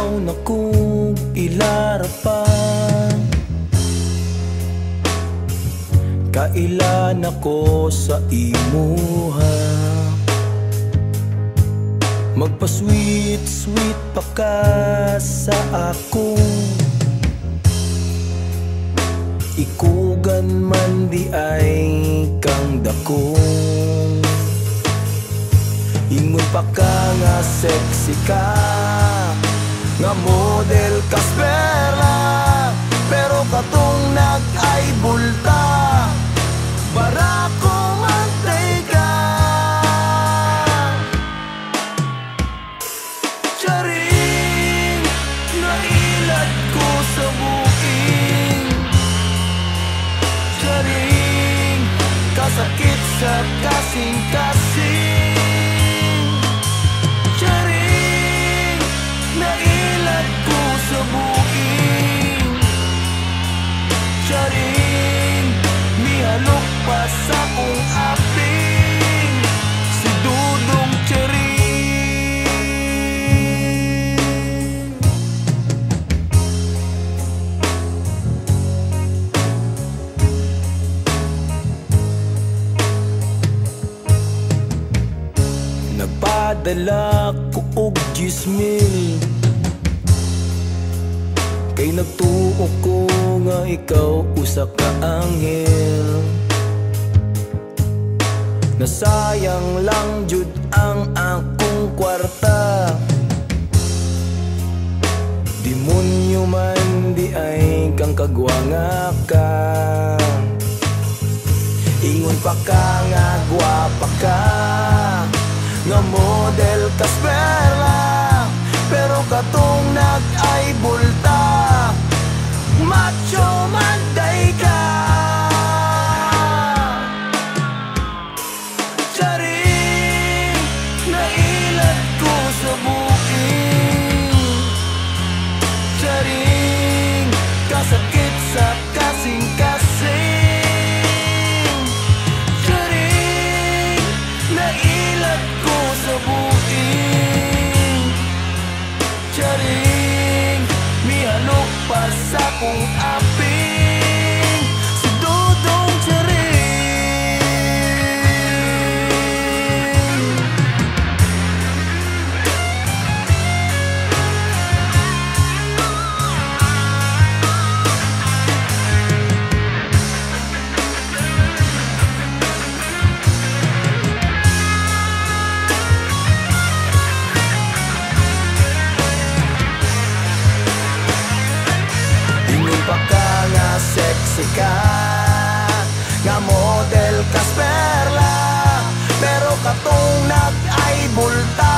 ikaw na kong ilarapan. Kailan ako sa imuha, magpa-sweet-sweet pa ka sa ako. Ikugan man di ay kang dakong, ingon pa ka nga sexy ka, nga model kas perla. Pero katong nag-ay bulta, para ko mantay ka. Charing, nailat ko sa buking. Charing, kasakit sa kasing-kasing. Charing, nailat ko sa buking. Charing, mihalok pa sa kong aping, si Dudong Charing. Nagpadala ko og 10,000, kay nagtuo ko nga ikaw usa ka anghel. Nasayang lang jud ang akong kwarta, demonyo man di ay kang kagwanga ka. Ingon pa ka nga gwapa ka, nga model kas perla. Pero katong nag-ay bulta, macho manday ka. Charing, nailat ko sa buking. Charing, kasakit sa kasing-kasing. Charing, nailat ko sa buking. Charing, mihalok pa sa kong aping, si Dudong Charing. Sexy ka, nga model kas perla. Pero katong nag-ay bulta,